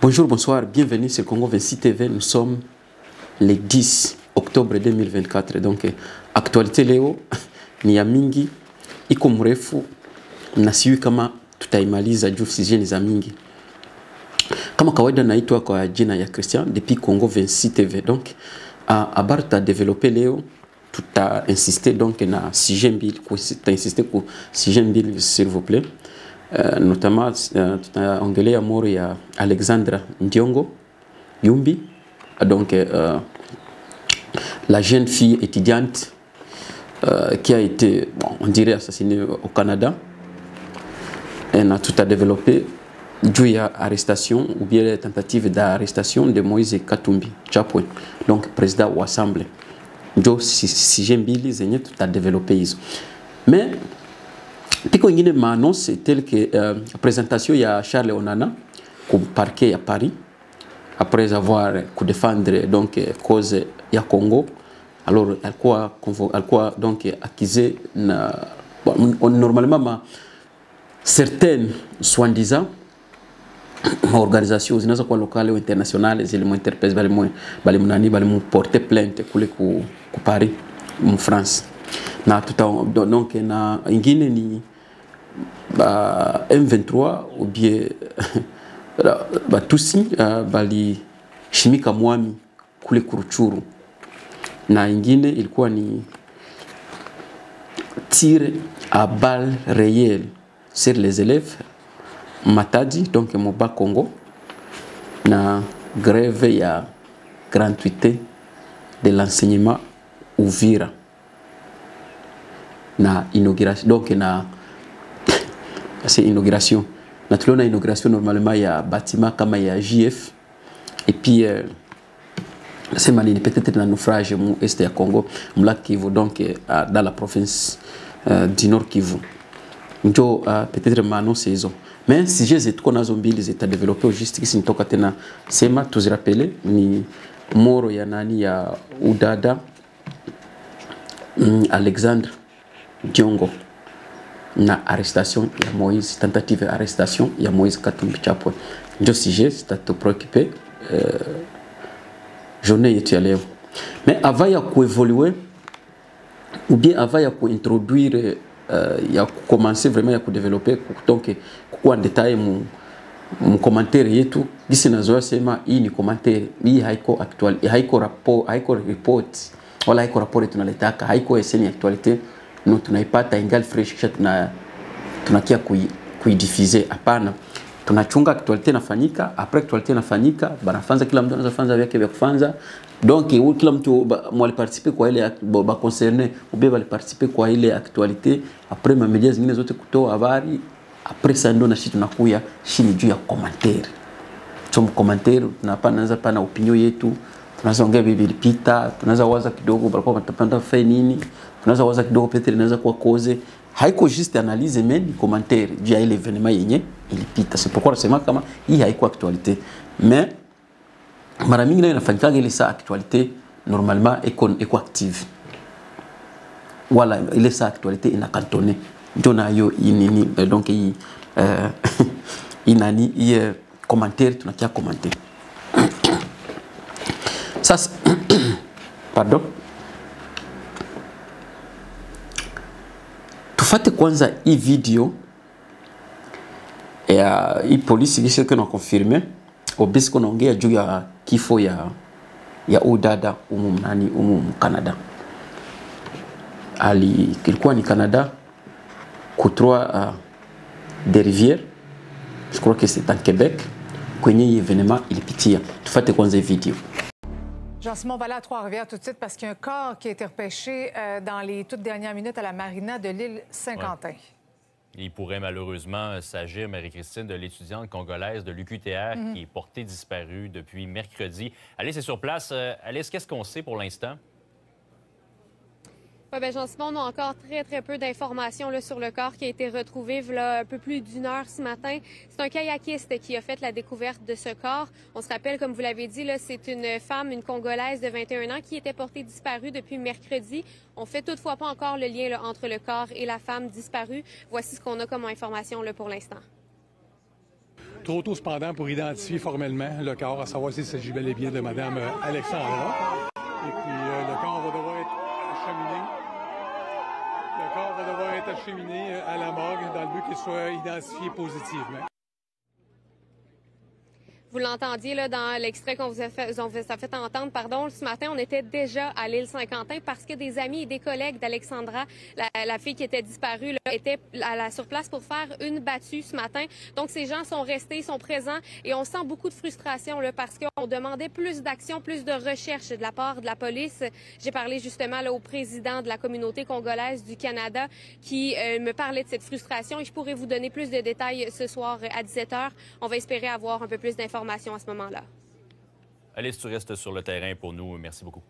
Bonjour, bonsoir, bienvenue sur Congo 26 TV. Nous sommes le 10 octobre 2024. Donc, actualité leo ni ya mingi, iko mrefu na siwi kama tutaimaliza juu sijeni za mingi. Kama kawaida naitwa kwa jina ya Christian depuis Congo 26 TV. Donc, habari ta développer leo tuta insister donc na sujet mbili, tuta insister ku sujet mbili s'il vous plaît. Notamment tutaongelea moro ya Alexandra Ndiongo Yumbi, donc la jeune fille étudiante qui a été, bon, on dirait, assassinée au Canada. Et a tout à développer juu ya arrestation ou bien la tentative d'arrestation de Moïse Katumbi Chapwe, donc président wa Assemblée. Ndio sujet mbili zenye tuta développer hizo. Mais tiko ingine maannonce tel que présentation ya Charles Onana au parquet à Paris après avoir défendre donc cause ya Congo. Alors elle quoi donc accusé normalement certaines soi-disant organisations zinaweza kuwa locales ou internationales zilimuinterpelle balimu porter plainte kule ku Paris en France. Na tuta donc na ingine ni M23 ou bien Tusi bali Shimika Mwami kule Kuruchuru, na ingine ilikuwa ni tir à balles réelles sur les élèves Matadi, donc Moba Congo, na grève ya gratuité de l'enseignement Uvira, na inauguration, donc na c'est inauguration. Naturellement, la inauguration normalement il y a bâtiment comme il y a JF et puis c'est malin peut-être dans naufrage mu est ya Congo, mla Kivu, donc dans la province du Nord Kivu. Njo peut-être mano saison. Mais si j'ai tout qu'on a zombie les états développés au juste si nitoka tena sema tu rappeler ni moro ya nani ya Udada Alexandre Diongo na arrestation ya Moïse, tentative d'arrestation ya Moïse Katumbi Chapwe. Ndio sujet c'est te préoccuper journée yetu ya leo. Mais avant ya kuévoluer ou bien avant ya kuintroduire ya commencer vraiment ya développer donc kwa détail mu commentaire yetu gisi nazoa sema hii ni commentaire, hii haiko actual, haiko rapport, haiko report wala haiko rapport tunaletaka, haiko essence actualité nous tunaipata ingal fresh kisha tunakia kuidiffuser. Hapana, tunachunga actualité inafanyika, après actualité inafanyika banafanza, kila mtu anaanza vyake vya kufanza. Donc kila mtu mwali participer kwa ile ba concerné ou bien bali participer kwa ile actualité, après ma media zingine zote kutoa habari, après ça ndo na shit tunakuya chini juu ya commentaire. Trong commentaire tunapanaanza pana opinion yetu, tunaanza ongea bibi ilipita, tunaanza waza kidogo balikuwa watapanda fanya nini, tunaanza waza kidogo Peter inaweza kuwa cause, haiko juste analyse mais ni commentaire juu ya ile événement yenye ilipita. C'est pourquoi nasema kama hii haiko actualité, mais mara mingi na inafanyika ile saa actualité normalement eko active, wala ile saa actualité ina cantonné ndio nayo nini, donc hii inani hii commentaire tunakia commenter sasa. Pardon, tufate kwanza hii video ya hii polisi kisha kuna confirmer obisi kuna ongea juu ya kifo ya udada umu Canada. Kilikuwa ni Canada kutoa des rivières, je crois que c'est en Québec kwenye événement ilipitia. Tufate kwanza hii video. Jean-Simon, on va aller à Trois-Rivières tout de suite parce qu'il y a un corps qui a été repêché dans les toutes dernières minutes à la marina de l'île Saint-Quentin. Ouais. Il pourrait malheureusement s'agir, Marie-Christine, de l'étudiante congolaise de l'UQTR qui est portée disparue depuis mercredi. Alice est sur place. Alice, qu'est-ce qu'on sait pour l'instant? Oui, bien, Jean-Simon, on a encore très peu d'informations sur le corps qui a été retrouvé là, un peu plus d'une heure ce matin. C'est un kayakiste qui a fait la découverte de ce corps. On se rappelle, comme vous l'avez dit, c'est une femme, une Congolaise de 21 ans qui était portée disparue depuis mercredi. On fait toutefois pas encore le lien entre le corps et la femme disparue. Voici ce qu'on a comme information pour l'instant. Trop tôt cependant pour identifier formellement le corps, à savoir s'il s'agit bel et bien de Mme Alexandra. Et puis le corps va devoir être acheminé. Le corps va devoir être acheminé à la morgue dans le but qu'il soit identifié positivement. Vous l'entendiez là, dans l'extrait qu'on vous a fait entendre. Pardon, ce matin, on était déjà à l'île Saint-Quentin parce que des amis et des collègues d'Alexandra, la fille qui était disparue, là, étaient sur place pour faire une battue ce matin. Donc, ces gens sont restés, sont présents et on sent beaucoup de frustration là, parce qu'on demandait plus d'action, plus de recherche de la part de la police. J'ai parlé justement là, au président de la communauté congolaise du Canada qui me parlait de cette frustration et je pourrais vous donner plus de détails ce soir à 17h. On va espérer avoir un peu plus d'informations à ce moment-là. Alice, tu restes sur le terrain pour nous. Merci beaucoup.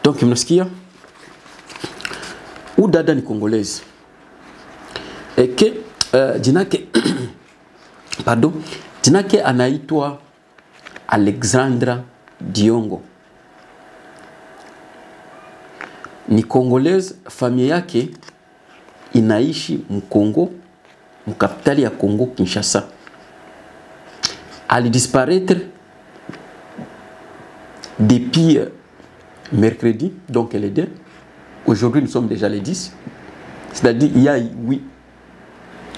Donc mnasikia huyu dada ni Kongolezi eke jinake pardon, jinake anaitwa Alexandra Diongo, ni Kongolezi. Familia yake inaishi Mkongo, mkapitali ya Kongo Kinshasa. Alidisparaître depuis mercredi, donc elle est deux. Aujourd'hui, nous sommes déjà les 10. C'est-à-dire, il y a eu, oui,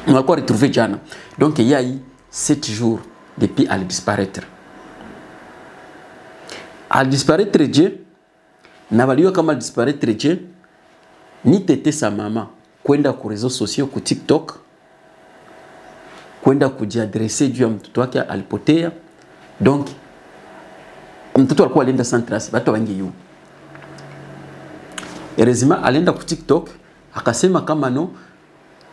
on va encore retrouver Jana. Donc, il y a eu 7 jours depuis elle disparaître. Elle disparaître, Dieu, n'a pas comme elle disparaître, Dieu, ni tete sa maman, kwenda ku réseaux sociaux, ku TikTok, kwenda kujiadresse juu ya mtoto wake alipotea. Donc, mtoto alikuwa alienda Centras, watu wengi yu. Erezima alienda ku TikTok akasema kama no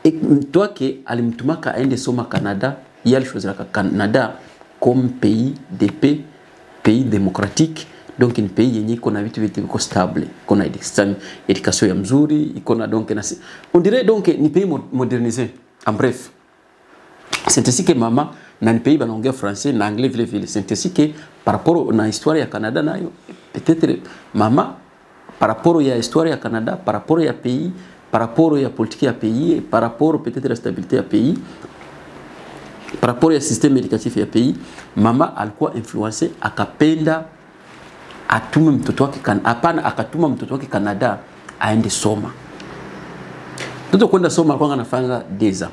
mtu wake alimtumaka aende soma Canada, yeye alichozoea Canada comme pays de paix, pays démocratique, donc un pays yenye iko na vitu viko stable, iko na education ya mzuri, iko na donc na on dirait donc ni pays modernisé. En bref, c'est ainsi que mama na ni pays banaongea français na anglais vile vile. C'est ainsi que par rapport na histoire ya Canada nayo peut-être mama par rapport à l'histoire du Canada, par rapport à pays, par rapport à la politique du pays, par rapport peut-être à la stabilité du pays, par rapport au système éducatif du pays, mama alikuwa influencé akapenda atume mtoto wake hapana, akatuma mtoto wake Canada aende soma. Mtoto kwenda soma alikuwa anafanya 2 ans.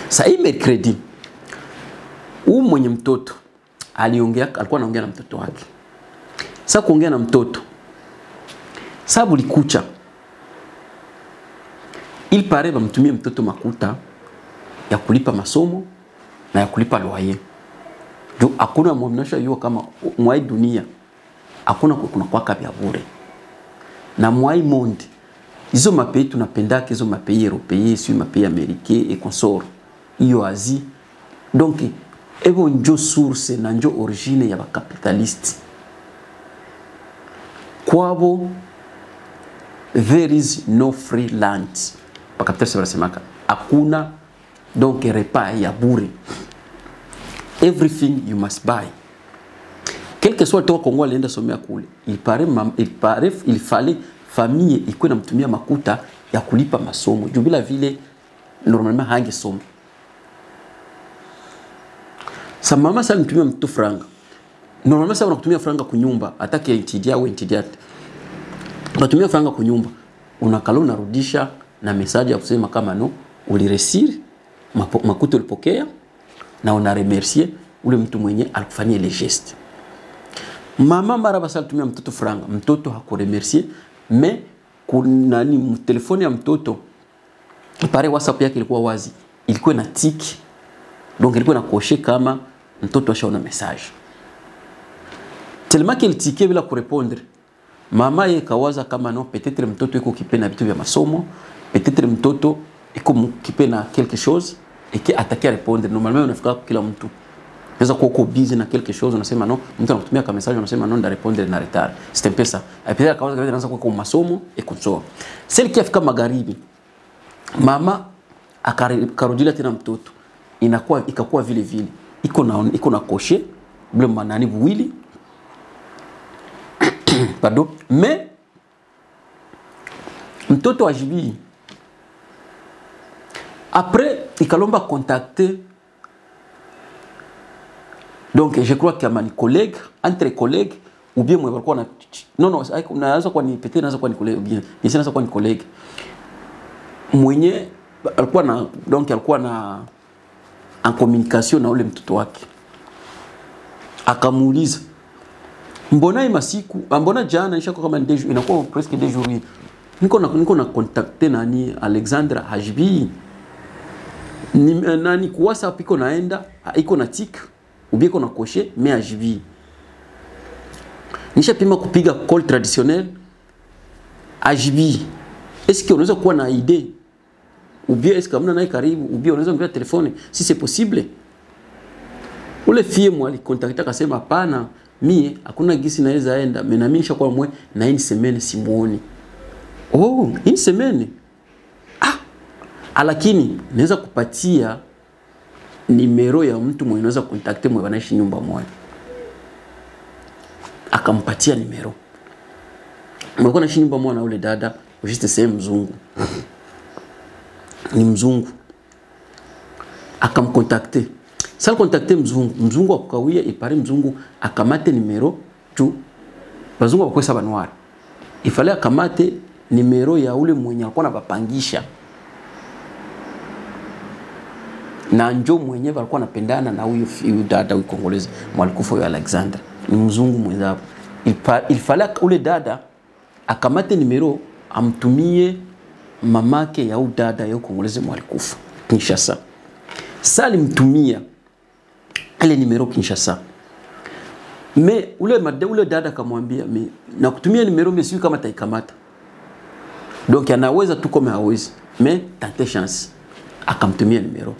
Sasa hii mercredi mwenye mtoto alikuwa anaongea na mtoto wake. Sasa kuongea na mtoto sababu likucha il paraît bamtumie mtoto makuta ya kulipa masomo na ya kulipa loyer. Jo hakuna mwamnasha yuo kama mwai dunia hakuna kuna kwa kabya bure. Na mwai monde hizo mapei tunapendaka hizo mapei européen, si mapei américain et consort. Hiyo Asie. Donc ebo njo source na njo origine ya ba capitaliste. Kwabo there is no free lunch. Pakapitalisme wanasemaka hakuna donc repas ya bure. Everything you must buy. Quel que soit le temps Congo alienda somea kule, il fallait famille ikuwe na mtumia makuta ya kulipa masomo. Jubila vile normalement hange somo. Sa mama sa mtumia mtu franga. Normalement sa unakutumia franga kunyumba, atake intidia au intidiate. Unatumia franga kunyumba, unakalo unarudisha na message ya kusema kama no uliresir makuta ulipokea na unaremercier ule mtu mwenye alikufanyia ile geste. Mama mara basa alitumia mtoto franga, mtoto hakuremercier, mais kuna ni telefoni ya mtoto pare WhatsApp yake ilikuwa wazi, ilikuwa na tick, donc ilikuwa na cocher kama mtoto ashaona message. Tellement qu'il ticket bila kurepondre, mama yeye kawaza kama no peut-être mtoto yuko kipena vitu vya masomo, peut-être mtoto yuko kipena quelque chose et que attaquer répondre. Normalement unafika kila mtu Unaweza kuwa uko busy na quelque chose unasema non, mtu anakutumia kama message unasema non da répondre na retard. C'est un peu ça. Et puis akaanza anaanza kuwa kwa masomo et kuzoa. Celle qui afika magharibi. Mama akarudia tena mtoto. Ikakuwa vile vile. Iko na cocher ble manani buwili. Pardon, mais mtoto ajibi. Après, ikalomba contacter. Donc je crois qu'il y a des collègues, entre collègues, ou bien moi walikuwa na non naweza kuwa ni peut-être naweza kuwa ni collègue ou bien ni naweza kuwa ni collègue mwenye alikuwa na donc alikuwa na en communication na ule mtoto wake, akamuuliza mbona hii masiku mbona jana ishako kama ndejo inakuwa presque 2 jours niko na contacter nani Alexandra Hajbi ni nani kwa WhatsApp iko naenda iko na tik ou bien qu'on a coché mais Hajbi nisha pima kupiga call traditionnel Hajbi. Est-ce que unaweza kuwa na idée ou bien est-ce que hamna naye karibu ou bien unaweza mpigia telefone si c'est possible? Ule fie mwali contacta akasema hapana, mie hakuna gisi naweza enda, mimi na mimi nishakuwa mwe na hii semaine simuoni. Oh, hii semaine lakini naweza kupatia nimero ya mtu mwenye anaweza contacter mwe wanaishi nyumba moja. Akampatia nimero. Mwe anaishi nyumba moja na ule dada, juste sehemu mzungu. Ni mzungu. Akamcontacter. Sasa contacter mzungu akawia ipare mzungu akamate nimero tu. Bazungu bakwesa banwari. Ifale akamate nimero ya ule mwenye alikuwa anapangisha. Na njo mwenye walikuwa napendana na huyu dada huyu Kongolezi mwalikufa huyo Alexandra, ni mzungu mwenzapo. Ilifala ule dada akamate nimero amtumie mamake ya huyu dada ya Kongolezi mwalikufa Kinshasa. Sali mtumia ile nimero Kinshasa. Me ule dada akamwambia mimi na kutumia nimero mimi siyo kama taikamata. Donc anaweza tu kama hawezi. Mais tante chance akamtumia nimero.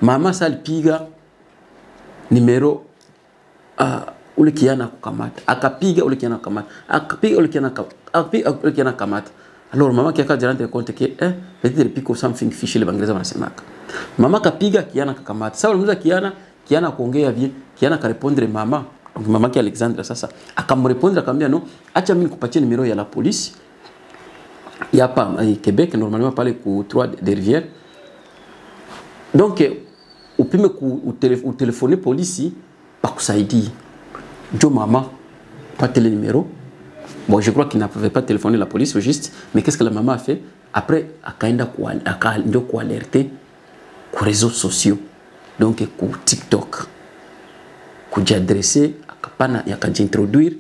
Mama salipiga nimero ule kiana kukamata. Akapiga ule kiana kukamata. Akapiga ule kiana kukamata. Alors mama kiaka rendre compte que peut-être pico something fishy le Bangereza wanasemaka. Mama kapiga kiana kukamata. Sasa ulimuza kiana kuongea bien, kiana ka répondre mama. Donc mama ki Alexandra sasa akamrepondre akamwambia non, acha mimi nikupatie nimero ya la police. Il y a pas Québec normalement parler ku 3 des rivières. Donc upime ku téléphoner police bakusaidia. Jo mama pas tele numéro. Bon, je crois qu'il n'avait pas téléphoné la police au juste, mais qu'est-ce que la maman a fait? Après akaenda ku alerter ku réseaux sociaux. Donc ku TikTok. Kujiadresser akapana yakajiintroduire.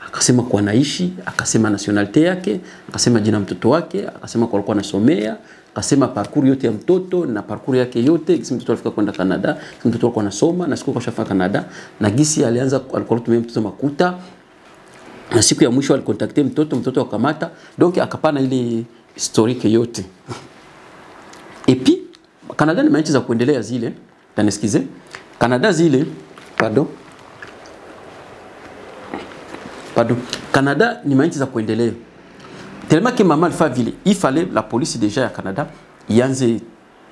Akasema kwa naishi, akasema nationalité yake, akasema jina mtoto wake, akasema kwa alikuwa anasomea, akasema parcours yote ya mtoto na parcours yake yote, kisi mtoto alifika kwenda Canada, kisi mtoto alikuwa anasoma na siku kashafika Canada, na gisi alianza alikuwa anatumia mtoto makuta. Na siku ya mwisho alikontakte mtoto akamata, donc akapana ile historique yote. Et puis Canada ni manchi za kuendelea zile, tanesikize. Canada zile, pardon. Canada ni manchi za kuendelea. Tellement que maman alfa vile, il fallait la police déjà ya Canada ianze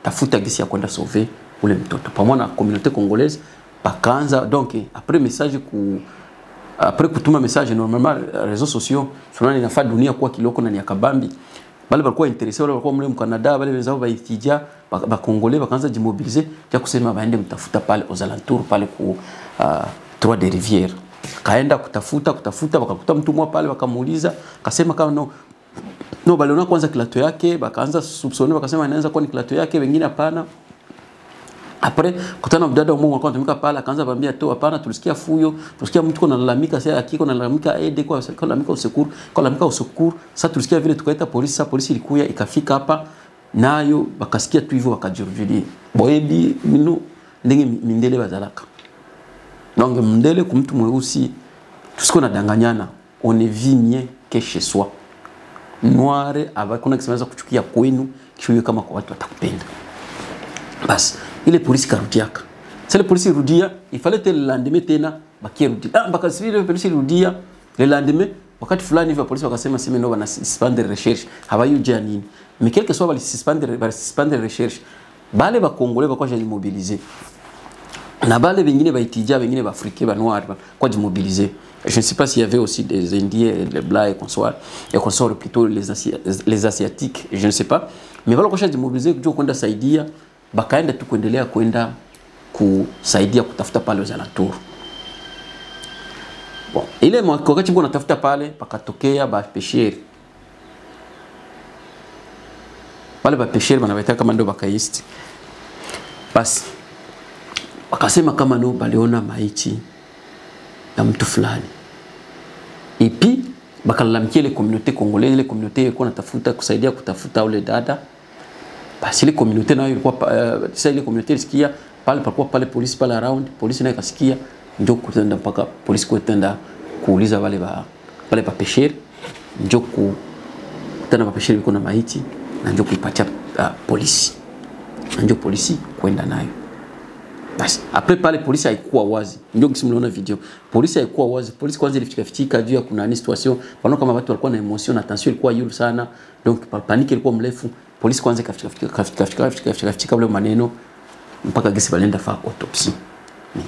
tafuta gisi ya kwenda sauver ule mtoto. Pamoja na communauté congolaise pakaanza donc après kutuma message normalement réseaux sociaux sunani inafaa dunia kwa kiloko na ni akabambi. Bale balikuwa intéressé wale walikuwa mle mu Canada, bale wenzao baitija ba Congolais bakaanza jimobiliser ya kusema baende mtafuta pale aux alentours pale ku 3 des rivières. Kaenda kutafuta wakakuta mtu mmoja pale wakamuuliza akasema kama no baliona kwanza kilato yake bakaanza soupçonner wakasema inaweza kuwa ni kilato yake, wengine hapana. Après kutana mdada mmoja alikuwa anatumika pale akaanza kuambia tu hapana, tulisikia fuyo, tulisikia mtu analalamika sasa akiko analalamika aide kwa analalamika usekuru. Sasa tulisikia vile tukaita polisi, sasa polisi ilikuja ikafika hapa nayo bakasikia tu hivyo wakajirudia. Boebi minu ndenge mindele bazalaka. Donc mndele kwa mtu mweusi tusiko na danganyana, on est vigne que chez soi. Noire abakuna kisemeza kuchukia kwenu kishuyo kama kwa watu watakupenda. Bas ile polisi karudiaka C'est le policier rudia, il fallait que le lendemain tena bakie rudia. Ah bakasiri le policier rudia le lendemain wakati fulani hivi polisi wakasema sema ndio wana suspendre recherche. Habayuja nini? Mais quel que soit les suspendre recherche. Bale ba Congolais bakwa mobiliser. Na bale bengine ba itija bengine ba Africains ba noirs kwa mobiliser. Je ne sais pas s'il y avait aussi des Indiens, les Blancs et consorts plutôt les Asiatiques, je ne sais pas. Mais voilà kwa mobiliser kujua kwenda saidia bakaenda tu kuendelea kwenda kusaidia kutafuta pale za alentour. Bon, ile wakati mko natafuta pale pakatokea ba pêcheurs. Pale ba pêcheurs banawaita kama ndo bakaisti. Basi wakasema kama no baliona maiti ya mtu fulani. Et puis bakalalamikia ile communauté congolaise, ile communauté ilikuwa natafuta kusaidia kutafuta ule dada. Basi ile communauté nayo ilikuwa sasa ile communauté ilisikia pale palikuwa pale polisi pale around, polisi nayo ikasikia ndio kutenda mpaka polisi kwenda kuuliza wale ba pêcheurs, ndio kutana ba pêcheurs biko na maiti na ndio kuipatia polisi. Ndio polisi kwenda nayo. Basi après pale polisi haikuwa wazi. Ndio msimuona video. Polisi haikuwa wazi. Polisi kwanza ilifika juu ya kuna ni situation. Wanaona kama watu walikuwa na emotion na tension ilikuwa yule sana. Donc panique ilikuwa mrefu. Polisi kwanza kafika wale maneno mpaka gesi balenda fa autopsie.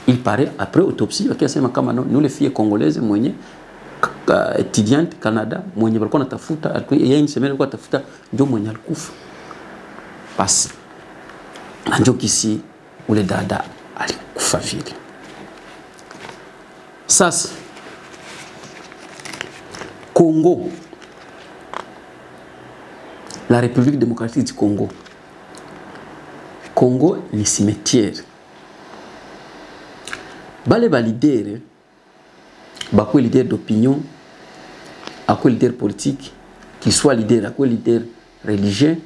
Il paraît après autopsie wakisema kama nous les filles congolaises mwenye étudiante Canada mwenye walikuwa natafuta yeye ni semeni alikuwa tafuta ndio mwenye alikufa. Basi ndio kisi ule dada alikufa vile. Sasa Congo, la République démocratique du Congo. Congo ni cimetière. Bale ba leader, ba ko leader d'opinion, a ko leader politique, qui soit leader, a ko leader religieux,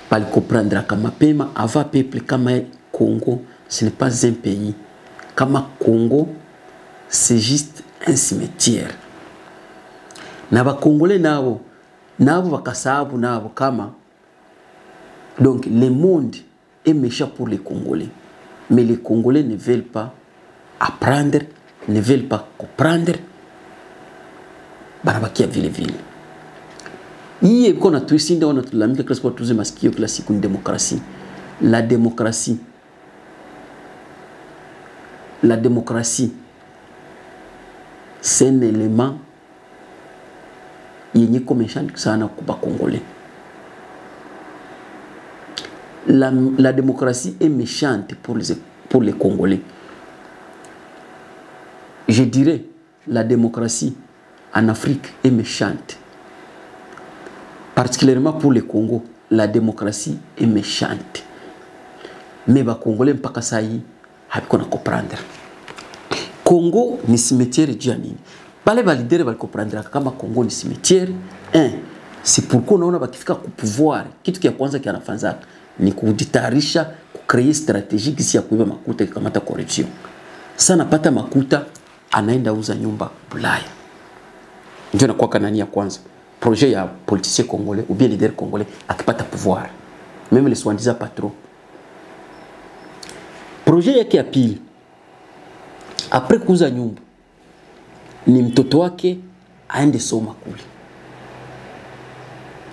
bali comprendre kama pema avant peuple kama Congo, ce n'est pas un pays. Kama Congo, c'est juste un cimetière. Na ba Congolais nabo bakasabu nabo kama. Donc le monde est méchant pour les Congolais. Mais les Congolais ne veulent pas apprendre, ne veulent pas comprendre. Barabakia vile. Iye kona tuisinda wana tulamika klasi kwa tuze masikio kila siku ni démocratie. La démocratie, c'est un élément yenye komeshani sana kwa Congolais. La démocratie est méchante pour les Congolais. Je dirais la démocratie en Afrique est méchante. Particulièrement pour le Congo, la démocratie est méchante. Mais les Congolais ne peuvent pas comprendre. Congo ni cimetière de nini. Bale ba leader ba comprendre kama Congo ni cimetière. C'est pourquoi on a bakifika ku pouvoir. Kitu kia kwanza kia nafanza ni kujitayarisha kucreate strategie kisi ya kuiba makuta kikamata corruption. Sana pata makuta anaenda uza nyumba Bulaya. Ndio nakuwa kanani ya kwanza. Projet ya politicien congolais ou bien leader congolais akipata pouvoir. Même les soi-disant patrons. Projet yake ya pili. Après kuuza nyumba ni mtoto wake aende soma kule.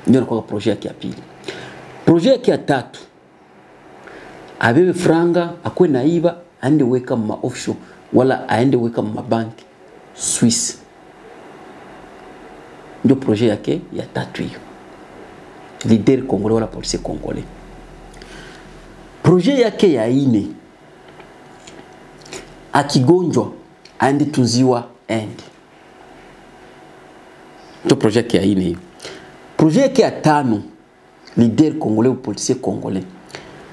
Ndio nakuwa projet yake ya pili. Projet yake ya tatu. Abebe franga akwe naiba aende weka ma offshore wala aende weka ma bank Swiss. Ndio projet yake ya tatu hiyo. Leader congolais wala policier congolais. Projet yake ya ine. Akigonjwa aende tunziwa end. Ndio projet yake ya ine hiyo. Projet yake ya tano. Leader congolais ou policier congolais.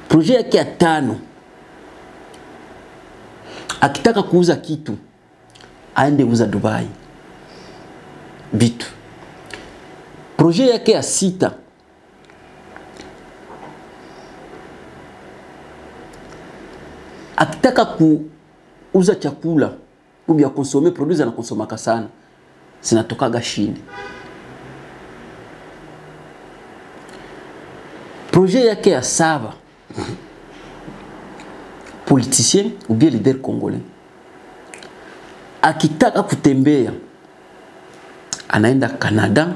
Projet yake ya tano. Akitaka kuuza kitu aende uza Dubai. Bitu. Projet yake ya sita. Akitaka kuuza chakula ou ya consommer produits na konsomaka sana. Sinatokaga Chine. Projet yake ya saba. politicien ou bien leader congolais akitaka kutembea anaenda Canada,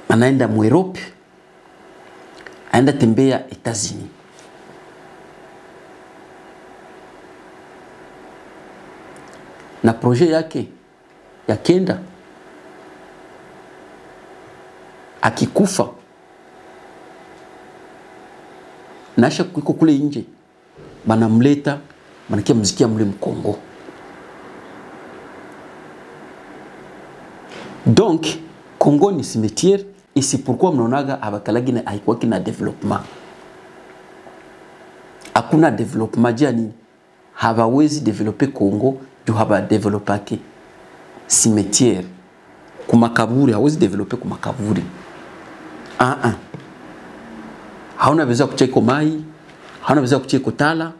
anaenda Europe, anaenda tembea États-Unis. Na projet yake ya kenda akikufa nasha kuiko kule nje banamleta banakia mzikia mule Mkongo. Donc Congo ni cimetière et c'est pourquoi mnaonaga abakalagi na haikuwa kina development. Hakuna development jani hawawezi developer Congo juu haba developake cimetière kumakaburi, hawezi developer kumakaburi. Hauna besoin kucheko mai, hauna besoin kucheko tala,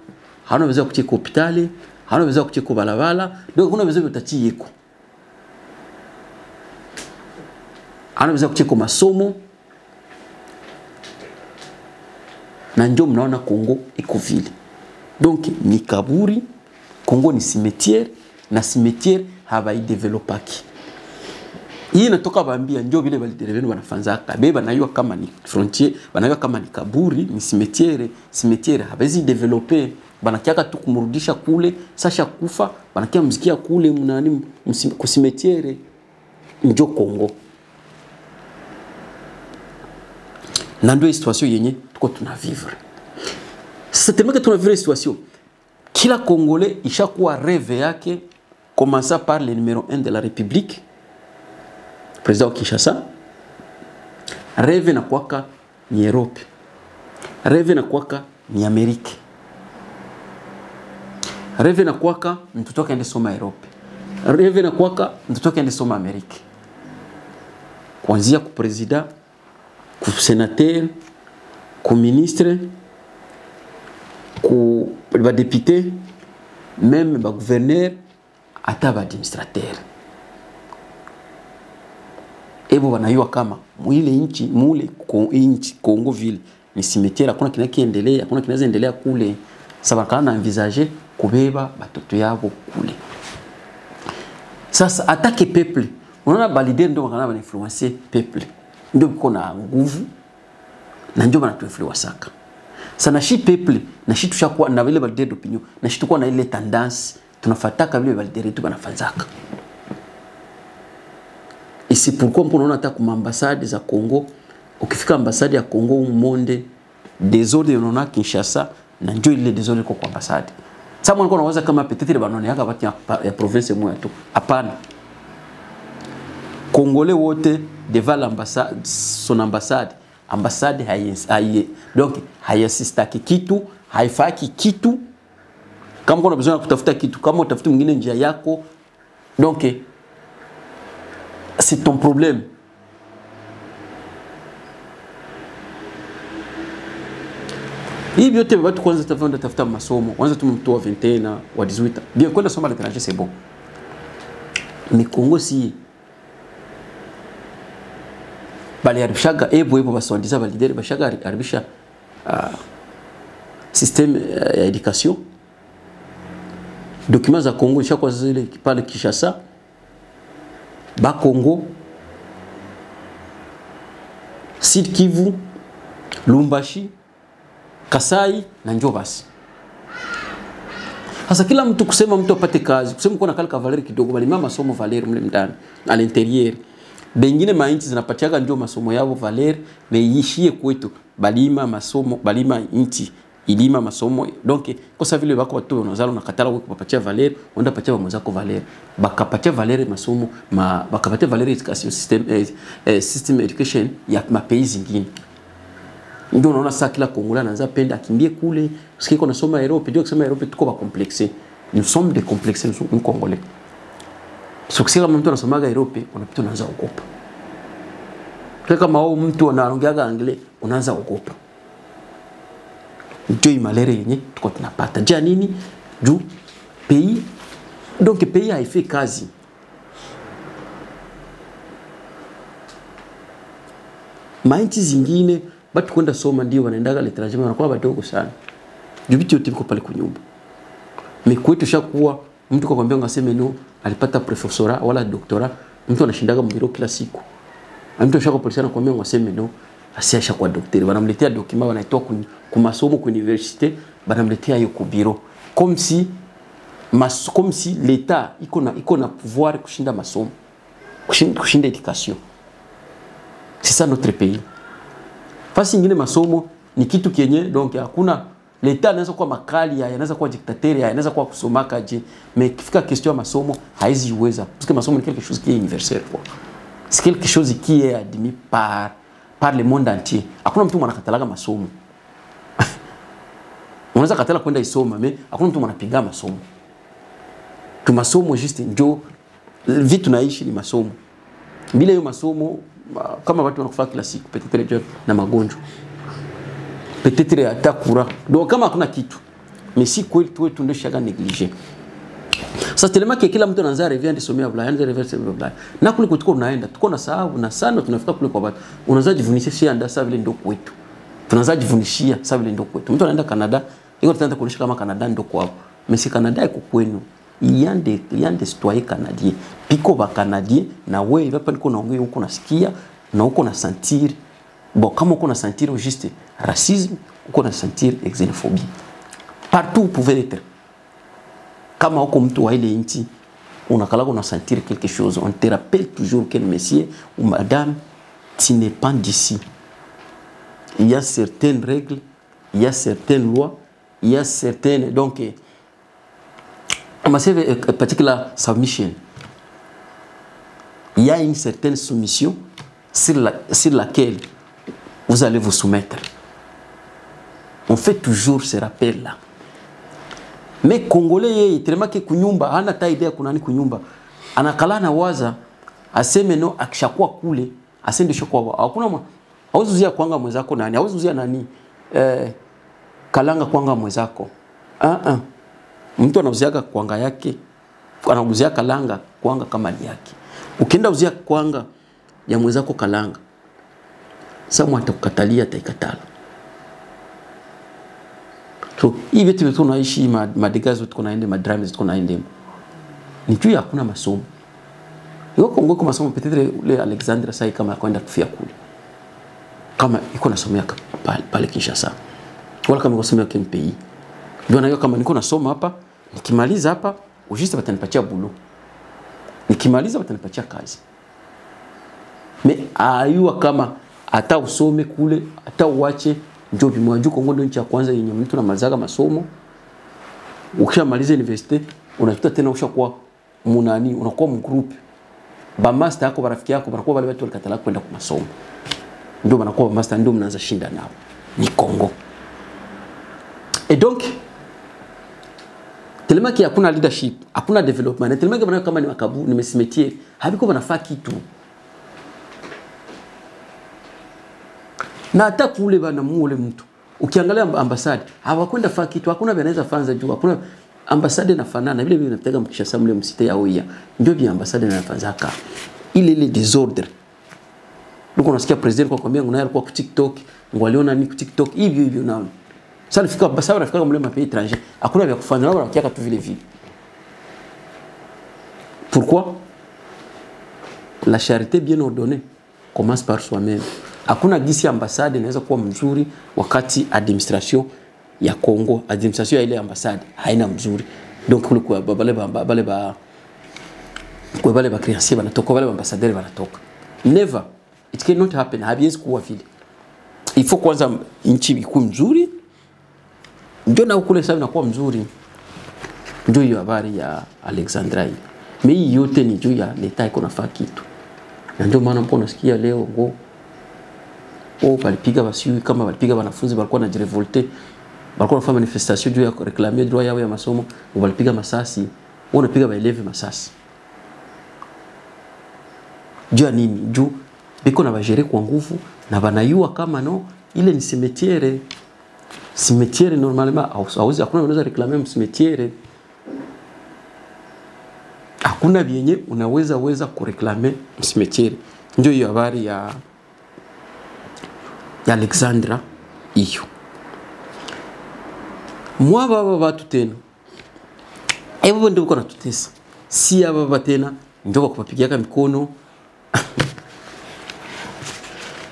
hauna besoin kucheko hospitali, hauna besoin kucheko balabala, donc kuna besoin utati yeko. Hauna besoin kucheko masomo. Na ndio mnaona Congo iko vile. Donc ni kaburi, Congo ni cimetière na cimetière haba idevelopaki. Hii inatoka bambia ndio vile baliterevenu wanafanzaka. Beba banayua kama ni frontier, banayua kama ni kaburi, ni cimetière, cimetière habezi developer. Banakiaka tu kumrudisha kule, sasha kufa, banakia mzikia kule mnani ku cimetière ndio Congo. Na ndio situation yenye tuko tunavivre. Sasa tellement que tunavivre situation kila Congolais ishakuwa rêve yake, commençant par le numéro 1 de la République, président Kinshasa. Rêve na kwaka ni Europe, rêve na kwaka ni Amerika, rêve na kwaka mtoto kaende soma Europe, rêve na kwaka mtoto kaende soma Amerika. Kuanzia ku president, ku sénateur, ku ministre, ku ba député, même ba gouverneur, ata ba administrateur. Ebo wanayua kama mwile inchi mule inchi Congo vile ni cimetière, hakuna kinakiendelea, hakuna kinaweza endelea kule. Sasa kana envisager kubeba batoto yabo kule. Sasa atake peuple, unaona balider ndio wakana ba influencer peuple, ndio biko na nguvu na ndio bana tuinfluensaka. Sana shi peuple na shi tushakuwa na vile balider d'opinion na shi tukua na ile tendance tunafataka vile balider tu banafanzaka. Et c'est pourquoi on a attaqué l'ambassade de Congo. Ukifika ambassade ya Congo umonde désordre on a Kinshasa na ndio ile désordre kwa ambassade. Sasa mwana anawaza kama peut-être banone yaka bati ya province moja tu. Hapana. Congolais wote devant l'ambassade, son ambassade donc hayasistaki kitu, haifaki kitu. Kama kuna besoin kutafuta kitu, kama utafuta mwingine njia yako, donc c'est ton problème. Hii biote watu kwanza tafuta masomo, kwanza tumemtoa 21 wa 18. Bien kwenda soma l'étranger c'est bon. Mais Congo si bali aribishaga ebo basondiza validere bashaga aribisha système ya éducation. Documents za Congo chaque zile kipale Kinshasa ba Congo, Sud Kivu, Lumbashi, Kasai na njoo basi. Sasa kila mtu kusema mtu apate kazi, kusema kuna kalika Valeri kidogo bali mama masomo Valeri mle ndani à l'intérieur. Bengine mainchi zinapatiaga njoo masomo yao Valeri meishie kwetu balima masomo balima inchi ilima masomo. Donc kwa sababu vile bako watu wanazalo na katala kupatia Valeri, wanda patia mwenzako Valeri. Bakapatia Valeri masomo, bakapatia Valeri education system education ya mapays zingine. Ndio unaona sasa kila Congolais anaanza penda akimbie kule, usikie kuna soma Europe, ndio kusema Europe tuko ba complexé. Nous sommes des complexés nous Congolais. Sio kama mtu anasomaga Europe, unapita unaanza kuogopa. Kama mtu anaongeaga Anglais, unaanza kuogopa. Ndio malere yenye tuko tunapata. Jia nini? Juu pays, donc pays haifai kazi. Mainchi zingine batu kwenda soma ndio wanaendaga l'étranger wanakuwa wadogo sana. Jubiti yote biko pale kunyumba. Mekwetu shakuwa mtu kwa kwambia ngaseme no alipata professora wala doktora, mtu anashindaga mbiro kila siku. Mtu shaka polisi na kwambia ngaseme no asiasha kwa daktari, wanamletea document wanaitoa ku masomo ku université, wanamletea hiyo ku bureau. Comme si l'état iko na pouvoir kushinda masomo. Kushinda education. C'est ça notre pays. Fasi ingine masomo ni kitu kienye donc hakuna l'État anaweza kuwa makali, anaweza kuwa dictateur, anaweza kuwa kusomaka je, mais kifika question ya masomo haizi uweza. Parce que masomo ni quelque chose qui est universel quoi. C'est quelque chose qui est admis par le monde entier. Hakuna mtu mwanakatalaga masomo. Unaweza katala kwenda isoma, mais hakuna mtu mwanapinga masomo. Tu masomo juste ndio vitu naishi ni masomo. Bila hiyo masomo kama watu wanakufa kila siku peut-être na magonjwa. Peut-être atakura. Donc kama hakuna kitu. Mais si kweli tu ndio shaka négliger. Sasa telema kila mtu anaanza revient somea bla, anaanza reverse bla. Na kule tuko tunaenda, tuko na sababu na sana tunafika kule kwa watu. Unaanza jivunishia si anda sawa vile ndio kwetu. Tunaanza jivunishia sawa vile ndio kwetu. Mtu anaenda Canada, iko tutaanza kuonesha kama Canada ndio kwao. Mais si Canada iko kwenu. Il y a des citoyens canadiens. Piko ba canadien na wewe hapa niko naongea huko nasikia na huko na sentir. Bon, kama uko na sentir juste racisme, uko na sentir xénophobie. Partout vous pouvez être. Kama uko mtu wa ile nchi unakala una sentir quelque chose, on te rappelle toujours que monsieur ou madame tu n'es pas d'ici. Il y a certaines règles, il y a certaines lois, il y a certaines donc particular submission. Il y a une certaine soumission sur laquelle vous allez vous soumettre. On fait toujours ce rappel-là. Mais Congolais, tellement que kunyumba, hana ta idea kuna nani kunyumba. Anakala na waza, aseme no akishakuwa kule, asende shokwa. Hakuna hauzuzia kwanga mwezako nani? Hauzuzia nani? Kalanga kwanga mwezako. Mtu anauziaga kwanga yake, anauzia kalanga kwanga kama ni yake. Ukienda uzia kwanga ya mwezako kalanga, samu atakukatalia ataikatala. So hivi vitu tunaishi madegazo tuko naende madramas tuko naende. Ni juu hakuna masomo. Iko Kongo kwa masomo peut-être ule Alexandre sai kama kwenda kufia kule. Kama iko nasomea pale Kinshasa. Wala kama nasomea kwa pays. Ndio nayo kama niko nasoma hapa, nikimaliza hapa, ujiste batanipatia bulo. Nikimaliza batanipatia kazi. Me ayua kama hata usome kule, hata uache ndio bimwaju Kongo ndio nchi ya kwanza yenye mtu na mazaga masomo. Ukishamaliza university, unakuta tena ushakuwa munani, unakuwa mgroup. Ba master yako barafiki yako banakuwa wale watu walikatala kwenda kwa masomo. Ndio banakuwa ba master ndio mnaanza shinda nao. Ni Kongo. Et donc tellement qu'il y a hakuna leadership, hakuna development, tellement que kama ni makabu ni mesimetier, habiko banafaa kitu. Na hata kule bana muule mtu. Ukiangalia ambasade, hawakwenda faa kitu, hakuna banaweza fanza juu, hakuna ambasade na fanana vile vile nataka mkisha mle msite ya oya. Ndio bi ambasade na fanza haka. Ile desordre. Ndio unasikia president kwa kwambia nguna alikuwa ku TikTok, ngwaliona ni ku TikTok hivyo nao. Sasa nifika basa nafika mle mapays étrangers. Hakuna vya kufanya nao wanakia tu vile vile. Pourquoi? La charité bien ordonnée commence par soi-même. Hakuna gisi ambassade inaweza kuwa mzuri wakati administration ya Kongo, administration ya ile ambassade haina mzuri. Donc kule kwa bale ba créancier banatoka, bale ambassadeur banatoka. Never. It cannot happen. Habiwezi kuwa vile. Il faut kwanza nchi ikuwe mzuri. Ndio na ukule sasa inakuwa mzuri. Ndio hiyo habari ya Alexandra hii. Mimi yote ni juu ya leta iko nafaa kitu. Na ndio maana mpo nasikia leo ngo walipiga basiwi kama walipiga wanafunzi walikuwa na jirevolte. Walikuwa wanafanya manifestation juu ya reclamer droit yao ya masomo, walipiga masasi. Wanapiga baeleve masasi. Juu nini? Juu biko na bajere kwa nguvu na banayua kama no ile ni cimetière. Cimetière normalement hauzi hakuna unaweza reclamer cimetière. Hakuna vyenye unaweza kureclamer cimetière. Ndio hiyo habari ya Alexandra hiyo. Mwa baba watu tena. Evo ndio uko natutesa. Si baba tena ndio kupapigia mikono.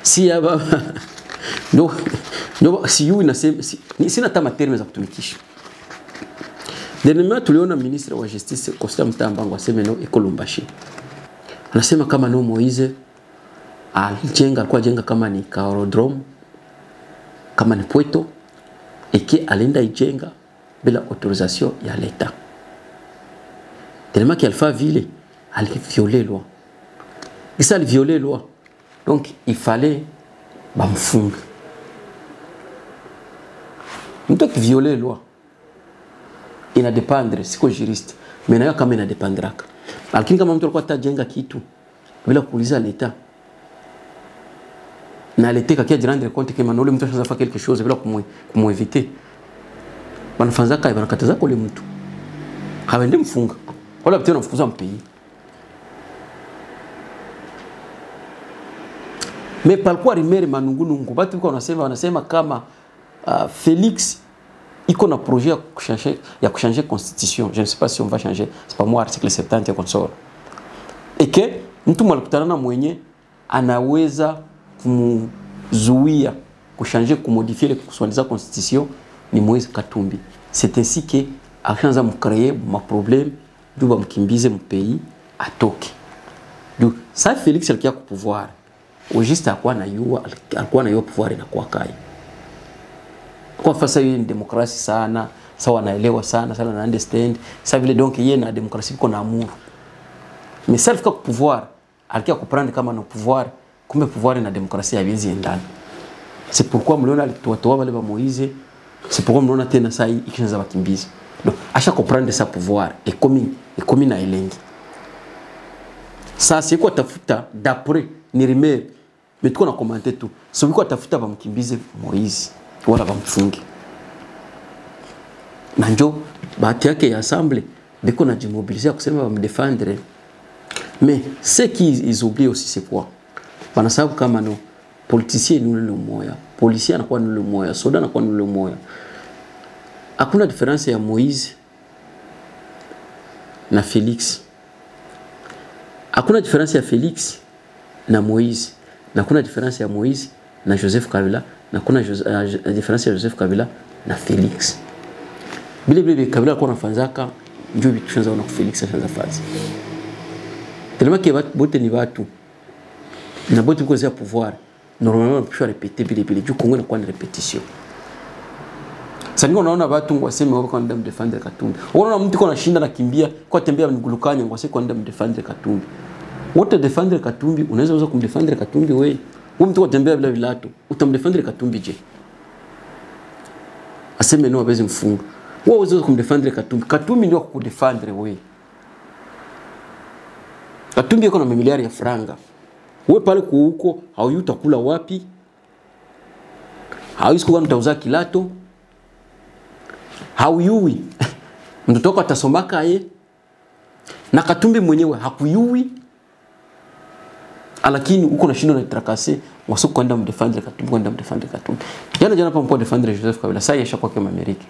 Si baba ndio si yu inasema sina hata terme za kutumikisha. Dernièrement tuliona ministre wa justice Costa Mtambango aseme no Ekolumbashi. Anasema kama no Moise alikuwa jenga kama ni aerodrome, kama ni Pweto, eke alienda ijenga bila autorisation ya l'État. Tellement qu'il fait ville, elle violait loi. Et ça, elle violait loi. Donc il fallait bamfunga. Mtu violer loi ina dépendre siko juriste, mais nayo kama ina dépendraka. Lakini kama mtu alikuwa atajenga kitu bila kuuliza l'État, na l'État kakia rendre compte que manole mtu anaweza faire quelque chose bila kumueviter, wanafanza kai wanakataza kule mtu hawaende mfunga wala tena mfukuza mpei. Mais palikuwa rimere manungunungu batu biko wanasema kama Félix iko na projet ya kuchanger constitution. Je ne sais pas si on va changer, c'est pas moi article 70 et consort. Et que mtu mwalikutana na mwenye anaweza kumzuia kuchanger kumodifier le kuswandiza constitution ni Moise Katumbi. C'est ainsi que akaanza mcréer ma problème duba mkimbize mpei atoke. Donc ça Félix alikia ku pouvoir. Au juste alikuwa na yua pouvoir na kwa kai. Kwa fasa yeye ni demokrasi sana, sawa naelewa sana na understand. Ça vile donc yeye na demokrasi iko na amour. Mais ça fika ku pouvoir, alikia kuprendre kama no pouvoir, kumbe pouvoir na demokrasi haviwezi endana. C'est pourquoi mliona alitoa wale ba Moïse, c'est pourquoi mliona tena saa hii ikianza wakimbizi. Donc acha comprendre sa pouvoir et comme na elengi. Ça c'est quoi tafuta d'après ni rimer mais tuko na commenter tout. C'est quoi tafuta ba mkimbize Moïse wala ba mfungi. Na njo bahati yake ya assemblée biko na jimobiliser kusema ba mdefendre. Mais ce qu'ils oublient aussi c'est quoi? Wanasababu kama no politicien ni le moya, policier anakuwa ni le moya, soda anakuwa ni le moya. Hakuna différence ya Moïse na Félix. Hakuna différence ya Félix na Moïse. Na kuna différence ya Moïse na Joseph Kabila. Na kuna différence ya Joseph Kabila na Félix. Bile Kabila kwa nafanzaka njoo bitushanza na Félix ashanza fazi. Tellement que bote ni watu. Na bote biko za pouvoir. Normalement on peut répéter bile du Congo na kwa répétition. Sasa unaona watu waseme wao kwa ndam defender Katumbi. Unaona mtu kwa nashinda na kimbia kwa tembea mgulukanya ngwase kwa ndam defender Katumbi. Wote defender Katumbi, unaweza kumdefender Katumbi wewe. Wewe mtu kwa tembea bila vilato, utamdefender Katumbi je? Aseme no abezi mfunga. Wewe unaweza kumdefender Katumbi. Katumbi ndio kukudefender wewe. Katumbi yuko na mamiliari ya franga. Wewe pale kwa huko hauyutakula wapi? Hawezi kuwa mtauza kilato. Hauyui. Mtoto wako atasomaka ye. Na Katumbi mwenyewe hakuyui. Lakini uko na shindo na trakase wasuko kwenda mdefendre Katumbi kwenda mdefendre Katumbi. Jana pa mpo defendre Joseph Kabila ça yesha kwa kama Amerika.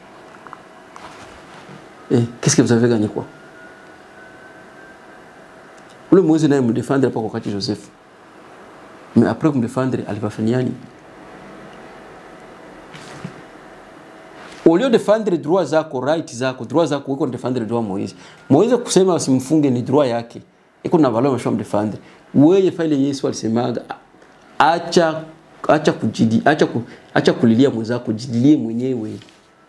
Qu'est-ce que vous avez gagné quoi? Ule Moïse naye mdefendre pa kwa kati Joseph. Mais après kumdefendre alifanyani? Au lieu de défendre droit zako, right zako, droit zako uko défendre droit Moïse. Moïse kusema usimfunge ni droit yake. Iko na valeur msho mdefendre. Wewe faile Yesu alisemaga acha kulilia mwenzako, jidilie mwenyewe.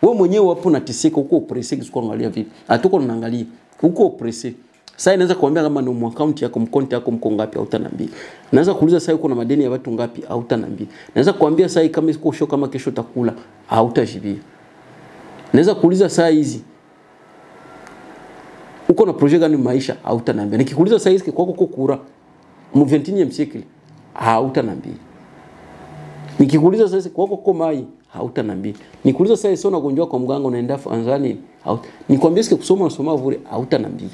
Wewe mwenyewe hapo unateseka uko oppressé kisiko angalia vipi? Hatuko tunaangalia uko oppressé. Sasa inaweza kuambia kama ni account yako mkonti yako mko ngapi au utanambia. Naweza kuuliza sasa uko na madeni ya watu ngapi au utanambia. Naweza kuambia sasa kama siko show kama kesho utakula au utajibia. Naweza kuuliza saa hizi uko na projet gani maisha au utanambia. Nikikuuliza saa hizi kwako uko kura mu 21e siècle hautanambia. Nikikuuliza sasa kwako uko mai hautanambia. Nikuuliza sasa sio unagonjwa kwa mganga unaenda Tanzania nikwambia sike kusoma unasoma vile hautanambia.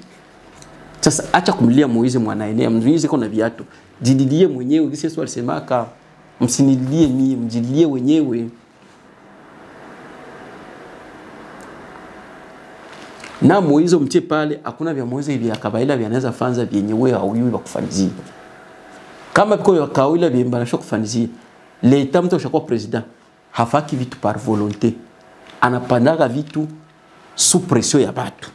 Sasa acha kumlia Moize mwanaenea mzuize kuna viatu. Jididie mwenyewe kisi Yesu alisemaka msinilie mimi, mjilie wenyewe. Na Moize mtie pale, hakuna vya Moize vya kabaila vinaweza fanza vyenyewe hauyui bakufanyizia. Kama biko ya kawaida vimbanasho kufanyizia, leta mtu ushakuwa president, hafaki vitu par volonté. Anapandaga vitu sous pression ya batu.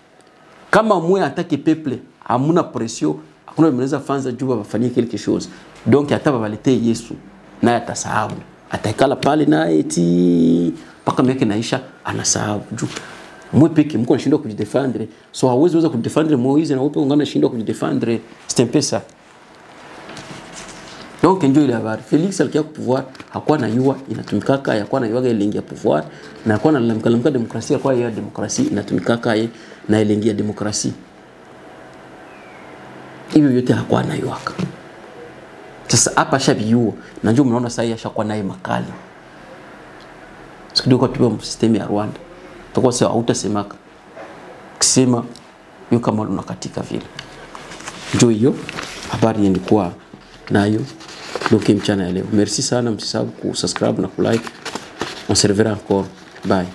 Kama mwe atake peuple, hamuna pression, hakuna mnaweza fanza juba bafanyie quelque chose. Donc hata babalete Yesu, naye atasahau. Ataikala pale naye eti paka miaka naisha anasahau. Mwe peke mko anashindwa kujidefendre, so hawezi weza kujidefendre Moize na wewe ungana anashindwa kujidefendre, c'est un peu ça. Donc ndio ile habari Felix alikia ku pouvoir hakuwa na yua inatumikaka, yakuwa na yua ile ya pouvoir na hakuwa na lamka demokrasia, kwa hiyo demokrasia inatumikaka ye na ile ya demokrasia. Hiyo yote hakuwa na yua. Sasa hapa shabiyo na ndio mnaona sasa yashakuwa naye makali. Sikidio kwa tuwa system ya Rwanda. Tokwa sasa hautasemaka. Kisema hiyo kama unakatika vile. Ndio hiyo habari ilikuwa nayo donc mchana ya leo. Merci sana, msisahau kusubscribe na kulike. On se reverra encore. Bye.